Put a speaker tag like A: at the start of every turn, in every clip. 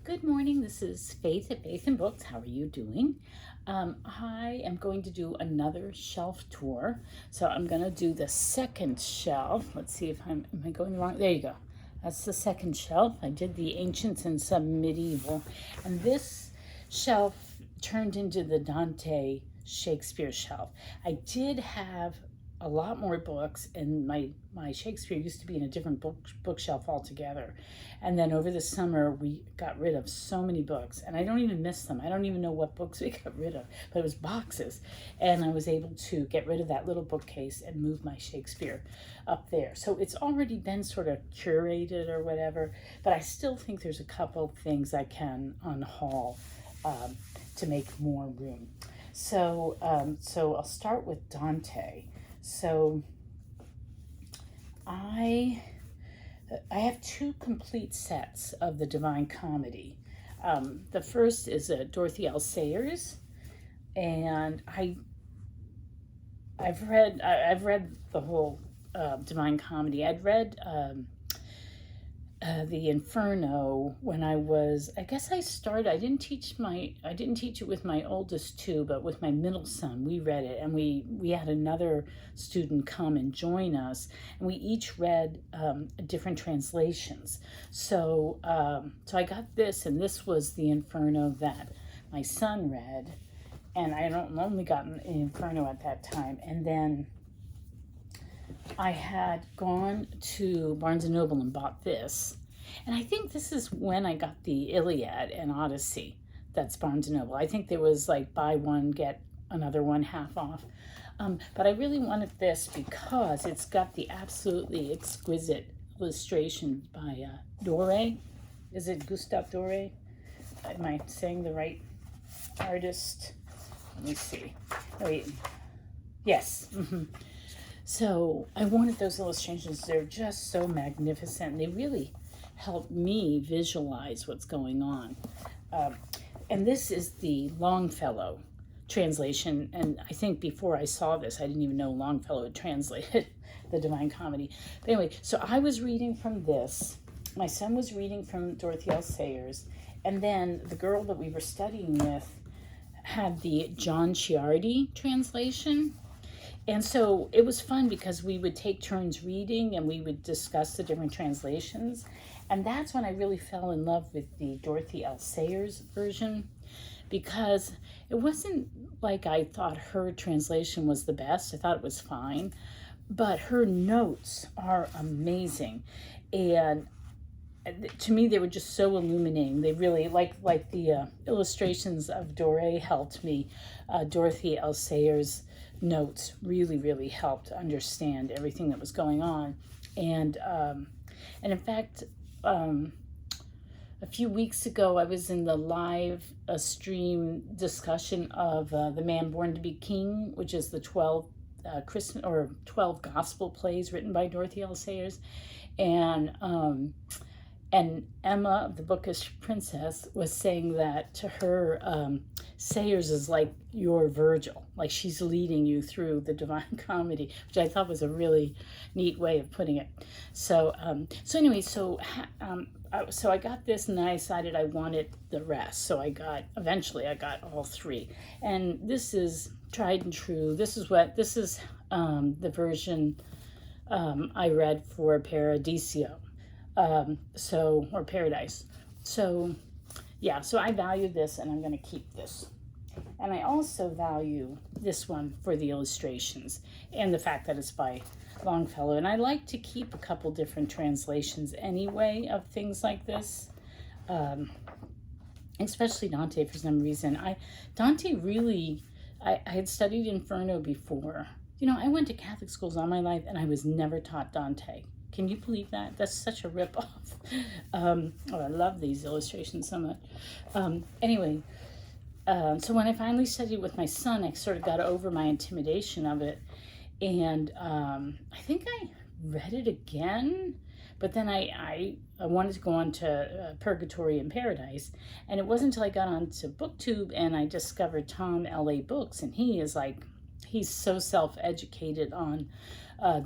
A: Good morning. This is Faith at Faith and Books. How are you doing? I am going to do another shelf tour. So I'm going to do the second shelf. Let's see if am I going wrong? There you go. That's the second shelf. I did the ancients and some medieval. And this shelf turned into the Dante Shakespeare shelf. I did have a lot more books, and my Shakespeare used to be in a different bookshelf altogether. And then over the summer we got rid of so many books, and I don't even miss them. I don't even know what books we got rid of, but it was boxes. And I was able to get rid of that little bookcase and move my Shakespeare up there. So it's already been sort of curated or whatever, but I still think there's a couple things I can unhaul to make more room. So I'll start with Dante. So I have two complete sets of the Divine Comedy. The first is Dorothy L. Sayers, and I've read the whole Divine Comedy. I'd read the Inferno when I didn't teach it with my oldest two, but with my middle son we read it, and we had another student come and join us, and we each read different translations. So I got this, and this was the Inferno that my son read, and I only got an Inferno at that time. And then I had gone to Barnes & Noble and bought this. And I think this is when I got the Iliad and Odyssey. That's Barnes & Noble. I think there was like buy one, get another one half off. But I really wanted this because it's got the absolutely exquisite illustration by Doré. Is it Gustave Doré? Am I saying the right artist? Let me see. Oh, wait. Yes. So I wanted those illustrations. They're just so magnificent. They really help me visualize what's going on. And this is the Longfellow translation. And I think before I saw this, I didn't even know Longfellow had translated the Divine Comedy. But anyway, so I was reading from this. My son was reading from Dorothy L. Sayers. And then the girl that we were studying with had the John Ciardi translation. And so it was fun because we would take turns reading and we would discuss the different translations. And that's when I really fell in love with the Dorothy L. Sayers version, because it wasn't like I thought her translation was the best. I thought it was fine, but her notes are amazing. And to me, they were just so illuminating. They really, like the illustrations of Doré helped me, Dorothy L. Sayers' notes really helped understand everything that was going on. And in fact, a few weeks ago I was in the live stream discussion of The Man Born to Be King, which is the 12 gospel plays written by Dorothy L. Sayers. And Emma of the Bookish Princess was saying that to her, Sayers is like your Virgil, like she's leading you through the Divine Comedy, which I thought was a really neat way of putting it. So I got this, and then I decided I wanted the rest. So eventually I got all three, and this is tried and true. This is the version I read for Paradiso. Or Paradise. So I value this, and I'm going to keep this. And I also value this one for the illustrations and the fact that it's by Longfellow. And I like to keep a couple different translations anyway of things like this, especially Dante for some reason. I had studied Inferno before. You know, I went to Catholic schools all my life, and I was never taught Dante. Can you believe that? That's such a ripoff. I love these illustrations so much. So when I finally studied with my son, I sort of got over my intimidation of it. And I think I read it again, but then I wanted to go on to Purgatory and Paradise. And it wasn't until I got onto BookTube and I discovered Tom L.A. Books, and he's so self-educated on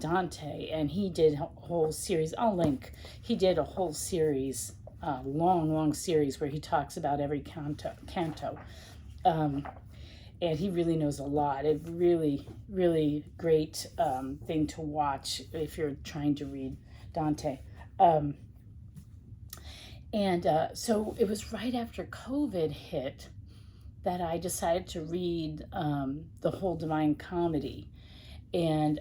A: Dante, and he did a whole series. I'll link. He did a whole series long series where he talks about every canto. And he really knows a lot. It really great thing to watch if you're trying to read Dante. So it was right after COVID hit that I decided to read the whole Divine Comedy. And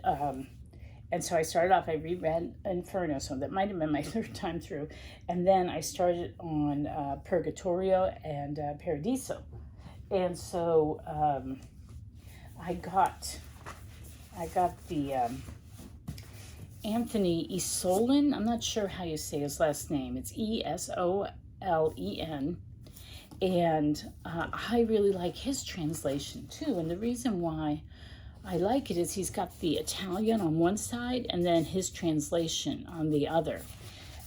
A: so I started off, I reread Inferno, so that might have been my third time through. And then I started on Purgatorio and Paradiso. And so I got the Anthony Esolen. I'm not sure how you say his last name. It's Esolen. And I really like his translation too. And the reason why I like it is he's got the Italian on one side and then his translation on the other.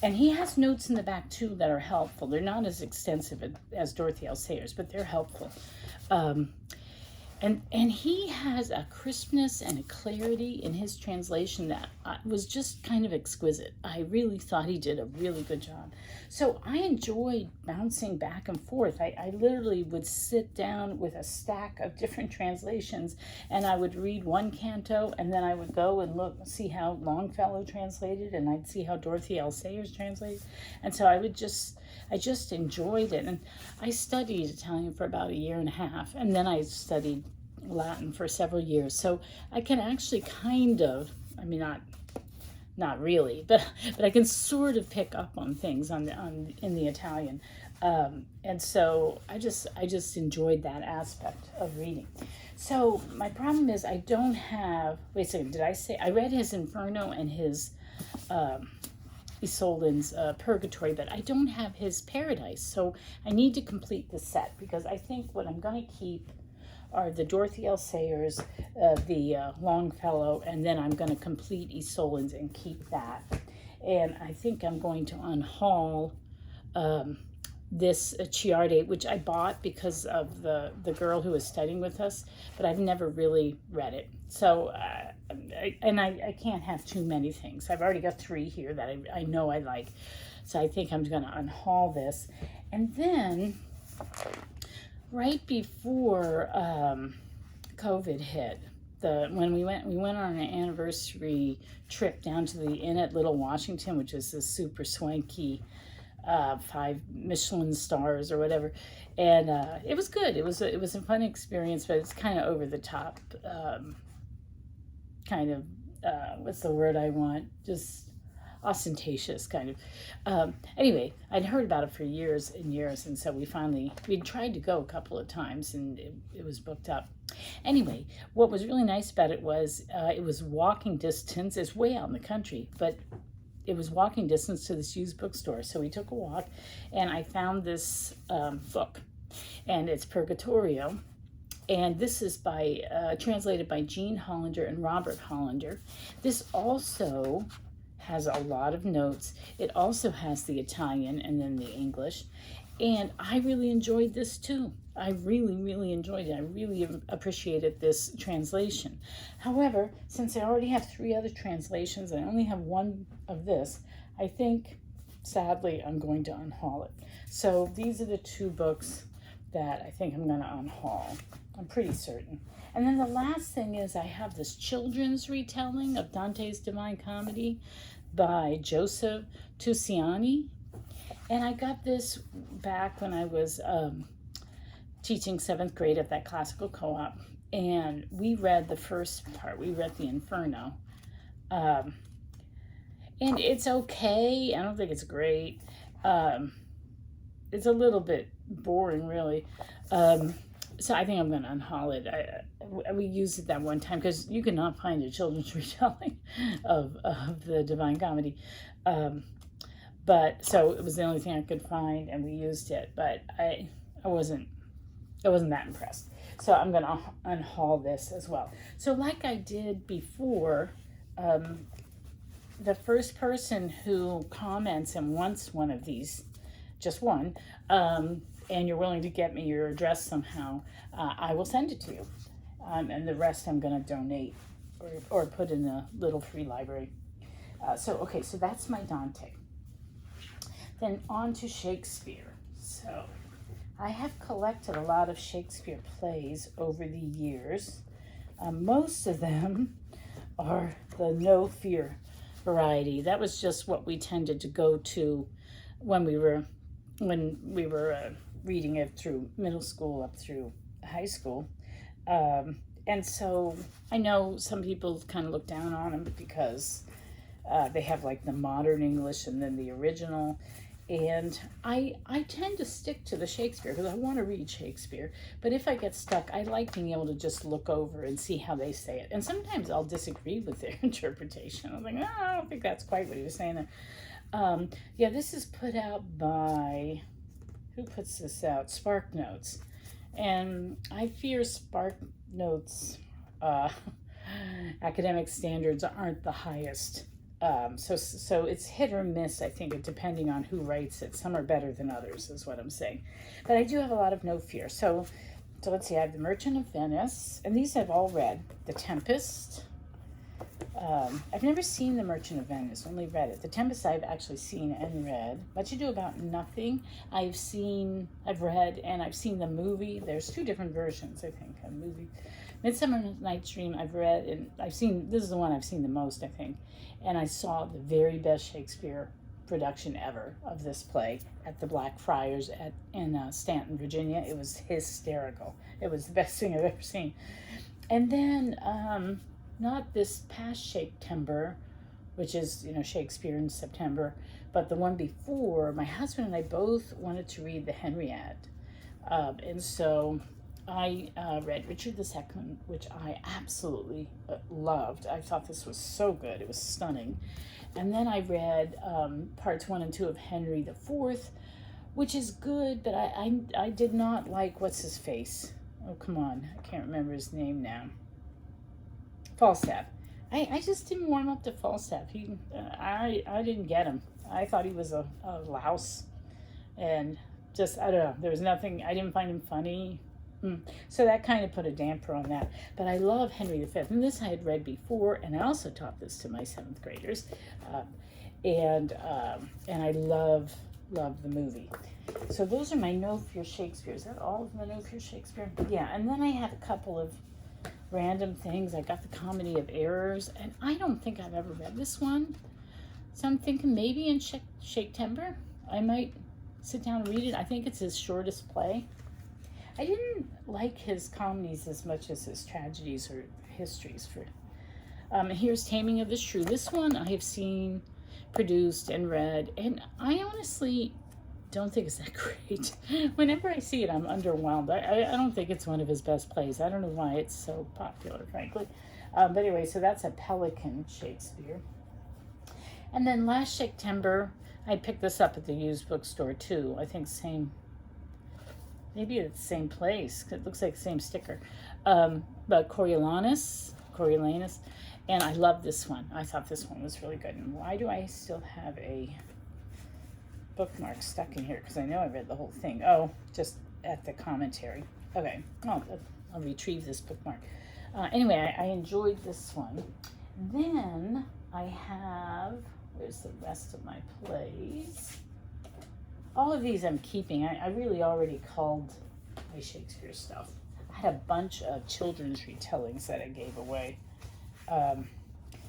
A: And he has notes in the back too that are helpful. They're not as extensive as Dorothy L. Sayers, but they're helpful. And he has a crispness and a clarity in his translation that was just kind of exquisite. I really thought he did a really good job. So I enjoyed bouncing back and forth. I literally would sit down with a stack of different translations, and I would read one canto, and then I would go and see how Longfellow translated, and I'd see how Dorothy L. Sayers translated. And so I just enjoyed it. And I studied Italian for about 1.5 years, and then I studied Latin for several years. So I can actually kind of, I mean, not really, but I can sort of pick up on things in the Italian. And so I just enjoyed that aspect of reading. So my problem is I don't have, wait a second, did I say, I read his Inferno and his Isolin's Purgatory, but I don't have his Paradise. So I need to complete the set, because I think what I'm going to keep are the Dorothy L. Sayers, the Longfellow, and then I'm going to complete Isolin's and keep that. And I think I'm going to unhaul this Ciardi, which I bought because of the girl who was studying with us, but I've never really read it. So, I can't have too many things. I've already got 3 here that I know I like. So I think I'm going to unhaul this. And then, right before COVID hit, when we went on an anniversary trip down to the Inn at Little Washington, which is this super swanky 5 Michelin stars or whatever, and it was good. It was a fun experience, but it's kind of over the top. What's the word I want? Just ostentatious kind of. Anyway, I'd heard about it for years and years, and so we'd tried to go a couple of times, and it was booked up. Anyway, what was really nice about it was walking distance. It's way out in the country, but it was walking distance to this used bookstore. So we took a walk, and I found this book, and it's Purgatorio. And this is translated by Jean Hollander and Robert Hollander. This also has a lot of notes. It also has the Italian and then the English. And I really enjoyed this too. I really enjoyed it. I really appreciated this translation. However, since I already have 3 other translations and I only have 1 of this, I think, sadly, I'm going to unhaul it. So these are the 2 books that I think I'm going to unhaul. I'm pretty certain. And then the last thing is I have this children's retelling of Dante's Divine Comedy by Joseph Tusiani. And I got this back when I was teaching 7th grade at that classical co-op. And we read the first part. We read the Inferno. And it's okay. I don't think it's great. It's a little bit boring, really. So I think I'm going to unhaul it. We used it that one time because you cannot find a children's retelling of the Divine Comedy. But so it was the only thing I could find, and we used it. But I wasn't that impressed. So I'm going to unhaul this as well. So like I did before, the first person who comments and wants one of these, just one, and you're willing to get me your address somehow, I will send it to you. And the rest I'm going to donate or put in a little free library. So that's my Dante. Then on to Shakespeare. So I have collected a lot of Shakespeare plays over the years. Most of them are the no fear variety. That was just what we tended to go to when we were reading it through middle school up through high school. And so I know some people kind of look down on them because they have like the modern English and then the original. And I tend to stick to the Shakespeare because I want to read Shakespeare. But if I get stuck, I like being able to just look over and see how they say it. And sometimes I'll disagree with their interpretation. I'm like, oh, I don't think that's quite what he was saying there. Yeah, this is put out by, who puts this out? Spark Notes. And I fear Spark Notes academic standards aren't the highest. So it's hit or miss, I think, depending on who writes it. Some are better than others, is what I'm saying. But I do have a lot of no fear. So let's see, I have The Merchant of Venice, and these I've all read. The Tempest. I've never seen The Merchant of Venice, only read it. The Tempest I've actually seen and read. Much Ado About Nothing, I've read, and I've seen the movie. There's two different versions, I think, a movie. Midsummer Night's Dream I've read, and this is the one I've seen the most, I think. And I saw the very best Shakespeare production ever of this play at the Blackfriars in Stanton, Virginia. It was hysterical. It was the best thing I've ever seen. And then, not this past Shakespeare, which is, Shakespeare in September, but the one before, my husband and I both wanted to read the Henriette. And so I read Richard II, which I absolutely loved. I thought this was so good. It was stunning. And then I read parts 1 and 2 of Henry IV, which is good, but I did not like, what's his face? Oh, come on. I can't remember his name now. Falstaff. I just didn't warm up to Falstaff. I didn't get him. I thought he was a louse. And just, I don't know. There was nothing, I didn't find him funny. So that kind of put a damper on that. But I love Henry V. And this I had read before, and I also taught this to my 7th graders. And I love the movie. So those are my No Fear Shakespeare. Is that all of the No Fear Shakespeare? Yeah, and then I have a couple of random things. I got the Comedy of Errors, and I don't think I've ever read this one. So I'm thinking maybe in Shakespeare I might sit down and read it. I think it's his shortest play. I didn't like his comedies as much as his tragedies or histories. Here's Taming of the Shrew. This one I have seen, produced, and read, and I honestly don't think it's that great. Whenever I see it, I'm underwhelmed. I don't think it's one of his best plays. I don't know why it's so popular, frankly. But anyway, so that's a Pelican Shakespeare. And then last Shakespeare, I picked this up at the used bookstore too. I think maybe it's the same place. It looks like the same sticker. But Coriolanus. And I love this one. I thought this one was really good. And why do I still have a bookmark stuck in here? Because I know I read the whole thing. Oh, just at the commentary. Okay. I'll retrieve this bookmark. Anyway, I enjoyed this one. Then I have, where's the rest of my plays? All of these I'm keeping. I really already called my Shakespeare stuff. I had a bunch of children's retellings that I gave away.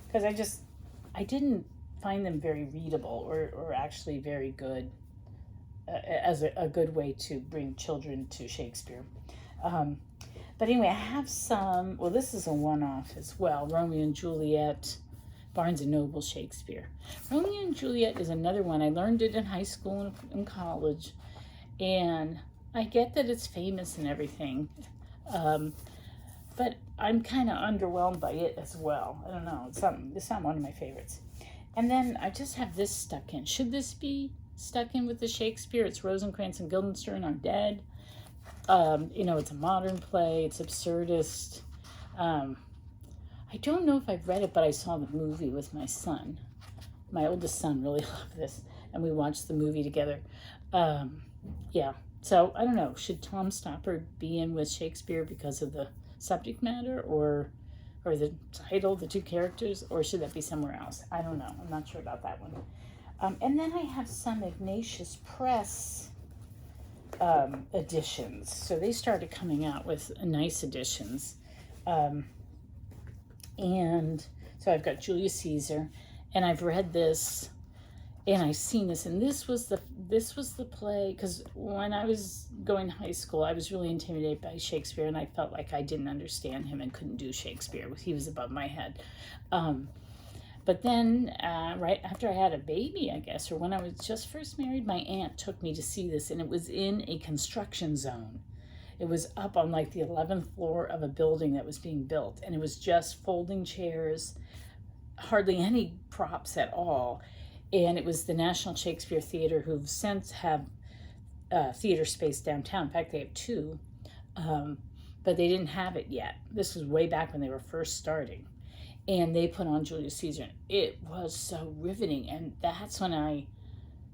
A: Because I didn't find them very readable or actually very good as a good way to bring children to Shakespeare. But anyway, I have some, well, this is a one-off as well, Romeo and Juliet, Barnes & Noble Shakespeare. Romeo and Juliet is another one. I learned it in high school and college, and I get that it's famous and everything, but I'm kind of underwhelmed by it as well. I don't know. It's not one of my favorites. And then I just have this stuck in. Should this be stuck in with the Shakespeare? It's Rosencrantz and Guildenstern Are Dead. It's a modern play. It's absurdist. I don't know if I've read it, but I saw the movie with my son. My oldest son really loved this, and we watched the movie together. Yeah, so I don't know. Should Tom Stoppard be in with Shakespeare because of the subject matter or the title, the two characters, or should that be somewhere else? I don't know. I'm not sure about that one. And then I have some Ignatius Press editions. So they started coming out with nice editions. And so I've got Julius Caesar, and I've read this, and I've seen this, and this was the play, because when I was going to high school, I was really intimidated by Shakespeare, and I felt like I didn't understand him and couldn't do Shakespeare. He was above my head. But then, right after I had a baby, I guess, or when I was just first married, my aunt took me to see this, and it was in a construction zone. It was up on like the 11th floor of a building that was being built, and it was just folding chairs, hardly any props at all. And it was the National Shakespeare Theater, who've since have theater space downtown. In fact, they have two, but they didn't have it yet. This was way back when they were first starting. And they put on Julius Caesar. It was so riveting, and that's when I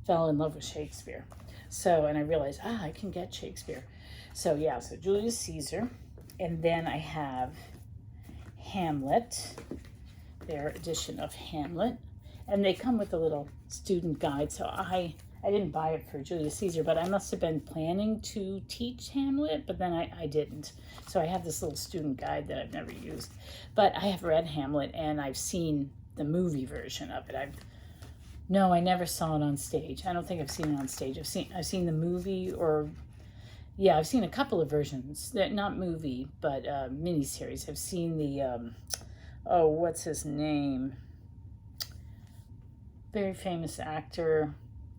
A: fell in love with Shakespeare. So, and I realized, I can get Shakespeare. So yeah, so Julius Caesar, and then I have Hamlet, their edition of Hamlet, and they come with a little student guide. So I didn't buy it for Julius Caesar, but I must have been planning to teach Hamlet, but then I didn't. So I have this little student guide that I've never used. But I have read Hamlet, and I've seen the movie version of it. No, I never saw it on stage. I don't think I've seen it on stage. I've seen the movie, or yeah, I've seen a couple of versions. Not movie, but miniseries. I've seen the what's his name? Very famous actor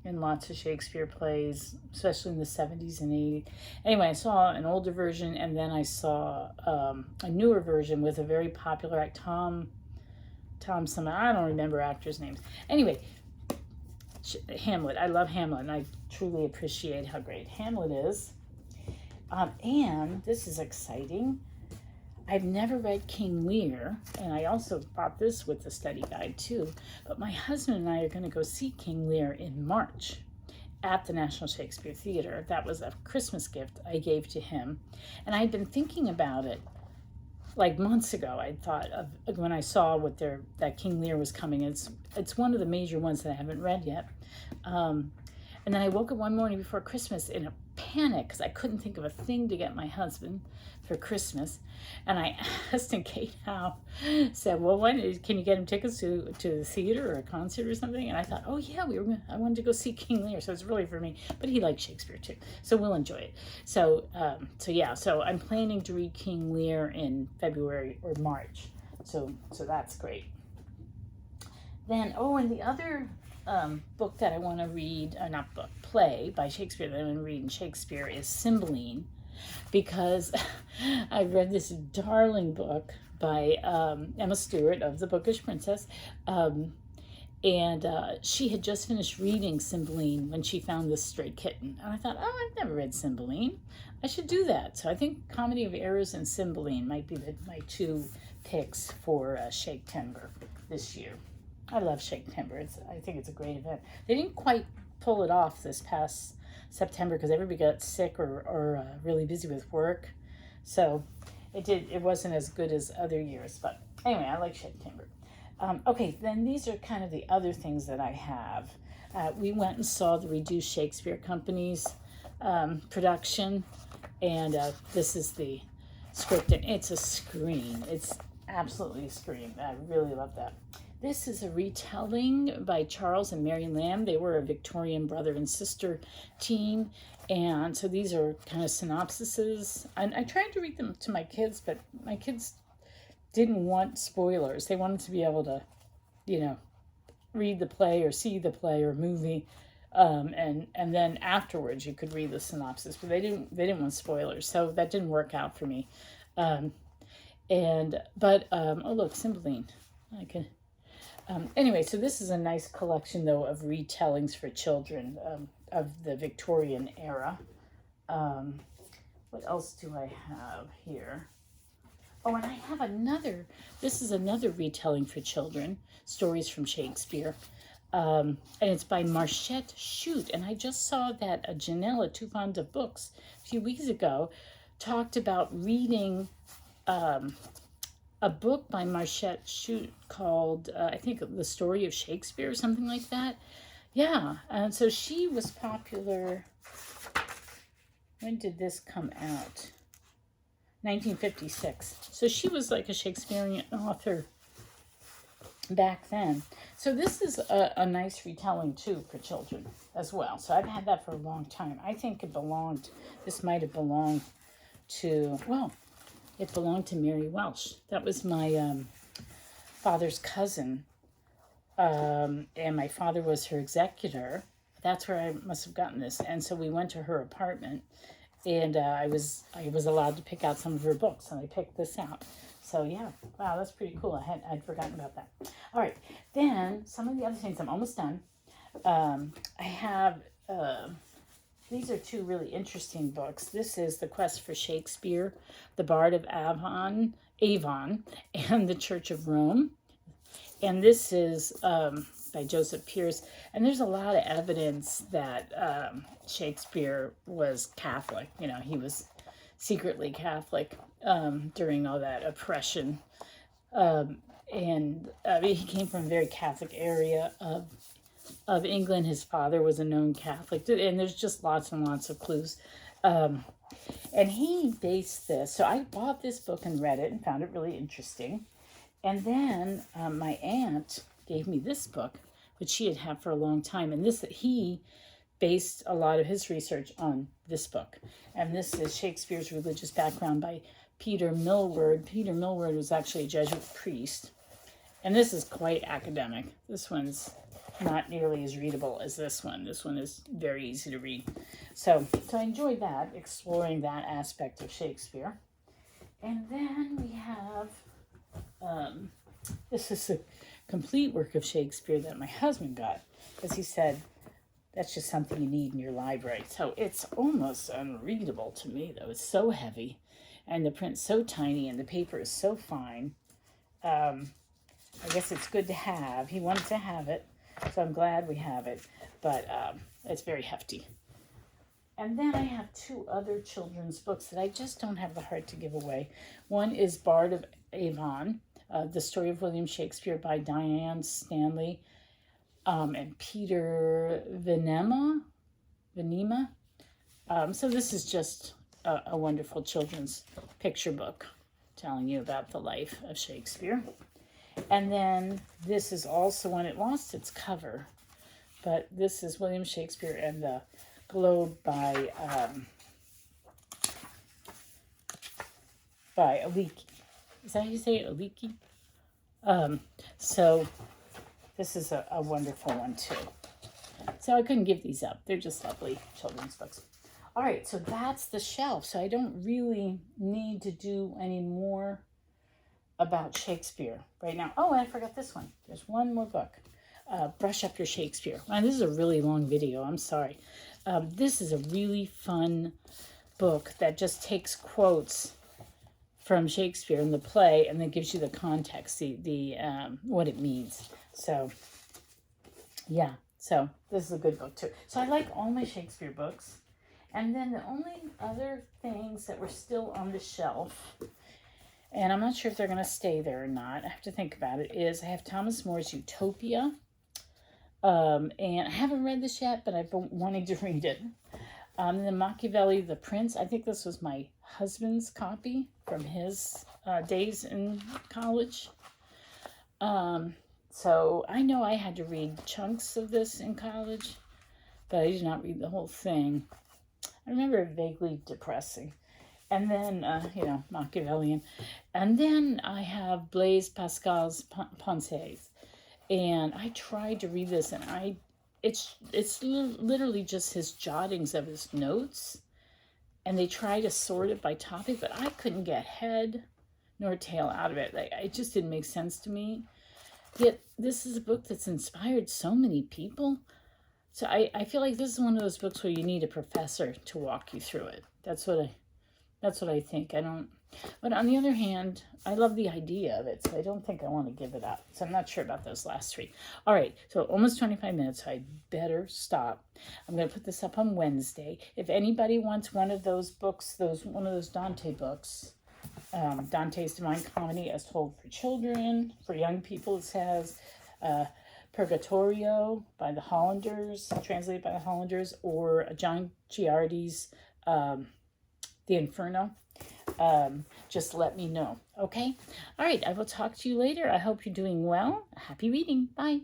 A: in lots of Shakespeare plays, especially in the 70s and 80s. Anyway, I saw an older version, and then I saw a newer version with a very popular actor, Tom something. I don't remember actors' names. Anyway, Hamlet. I love Hamlet, and I truly appreciate how great Hamlet is. And this is exciting. I've never read King Lear, and I also bought this with the study guide too, but my husband and I are going to go see King Lear in March at the National Shakespeare Theater. That was a Christmas gift I gave to him, and I'd been thinking about it like months ago. I thought of when I saw that King Lear was coming. It's one of the major ones that I haven't read yet. And then I woke up one morning before Christmas in a panic because I couldn't think of a thing to get my husband for Christmas. And I asked, and Kate Howe said, well, can you get him tickets to the theater or a concert or something? And I thought, oh yeah, I wanted to go see King Lear. So it's really for me, but he likes Shakespeare too. So we'll enjoy it. So I'm planning to read King Lear in February or March. So that's great. Then, and the other book that I want to read, play by Shakespeare that I want to read in Shakespeare is Cymbeline, because I read this darling book by Emma Stewart of The Bookish Princess, and she had just finished reading Cymbeline when she found this stray kitten, and I thought, I've never read Cymbeline. I should do that. So I think Comedy of Errors and Cymbeline might be my two picks for Shakespeare this year. I love Shakespeare. I think it's a great event. They didn't quite pull it off this past September because everybody got sick or really busy with work. So it wasn't as good as other years. But anyway, I like Shakespeare. Okay, then these are kind of the other things that I have. We went and saw the Reduced Shakespeare Company's production. And this is the script. And it's a scream. It's absolutely a scream. I really love that. This is a retelling by Charles and Mary Lamb. They were a Victorian brother and sister team. And so these are kind of synopsises. And I tried to read them to my kids, but my kids didn't want spoilers. They wanted to be able to, read the play or see the play or movie. And then afterwards you could read the synopsis, but they didn't want spoilers. So that didn't work out for me. Look, Cymbeline. Anyway, so this is a nice collection, though, of retellings for children of the Victorian era. What else do I have here? Oh, and I have this is another retelling for children, Stories from Shakespeare. And it's by Marchette Chute. And I just saw that Janella, Too Fond of Books, a few weeks ago, talked about reading a book by Marchette Chute called, I think, The Story of Shakespeare or something like that. Yeah, and so she was popular. When did this come out? 1956. So she was like a Shakespearean author back then. So this is a nice retelling too for children as well. So I've had that for a long time. I think this might have belonged to, well, it belonged to Mary Welsh. That was my father's cousin. And my father was her executor. That's where I must have gotten this. And so we went to her apartment, and I was allowed to pick out some of her books, and I picked this out. So yeah, wow, that's pretty cool. I'd forgotten about that. All right, then some of the other things. I'm almost done. I have these are two really interesting books. This is The Quest for Shakespeare, The Bard of Avon, and The Church of Rome. And this is by Joseph Pierce. And there's a lot of evidence that Shakespeare was Catholic. You know, he was secretly Catholic during all that oppression. And he came from a very Catholic area of England. His father was a known Catholic. And there's just lots and lots of clues. And he based this. So I bought this book and read it and found it really interesting. And then my aunt gave me this book, which she had had for a long time. And he based a lot of his research on this book. And this is Shakespeare's Religious Background by Peter Millward. Peter Millward was actually a Jesuit priest. And this is quite academic. This one's not nearly as readable as this one. This one is very easy to read. So I enjoyed that, exploring that aspect of Shakespeare. And then we have... this is a complete work of Shakespeare that my husband got, because he said that's just something you need in your library. So it's almost unreadable to me, though. It's so heavy, and the print's so tiny, and the paper is so fine. I guess it's good to have. He wanted to have it, so I'm glad we have it, but it's very hefty. And then I have two other children's books that I just don't have the heart to give away. One is Bard of Avon, The Story of William Shakespeare by Diane Stanley and Peter Venema. So this is just a wonderful children's picture book telling you about the life of Shakespeare. And then this is also one, it lost its cover, but this is William Shakespeare and the Globe by Aliki. Is that how you say it? Aliki? So this is a wonderful one too. So I couldn't give these up. They're just lovely children's books. All right, so that's the shelf. So I don't really need to do any more about Shakespeare right now. Oh, and I forgot this one. There's one more book. Brush Up Your Shakespeare. And this is a really long video. I'm sorry. This is a really fun book that just takes quotes from Shakespeare in the play and then gives you the context, the what it means. So, yeah. So this is a good book too. So I like all my Shakespeare books. And then the only other things that were still on the shelf, and I'm not sure if they're going to stay there or not, I have to think about it, is I have Thomas More's Utopia. And I haven't read this yet, but I've been wanting to read it. And then Machiavelli, The Prince. I think this was my husband's copy from his days in college. So I know I had to read chunks of this in college, but I did not read the whole thing. I remember it vaguely depressing. And then, Machiavellian. And then I have Blaise Pascal's Pensées. And I tried to read this, and it's literally just his jottings of his notes. And they try to sort it by topic, but I couldn't get head nor tail out of it. It just didn't make sense to me. Yet this is a book that's inspired so many people. So I feel like this is one of those books where you need a professor to walk you through it. That's what I think. But on the other hand, I love the idea of it, so I don't think I want to give it up. So I'm not sure about those last three. All right, so almost 25 minutes, so I better stop. I'm going to put this up on Wednesday. If anybody wants one of those books, one of those Dante books, Dante's Divine Comedy as Told for Children, for young people it says, Purgatorio by the Hollanders, translated by the Hollanders, or John Giardi's The Inferno, just let me know. Okay? All right, I will talk to you later. I hope you're doing well. Happy reading. Bye.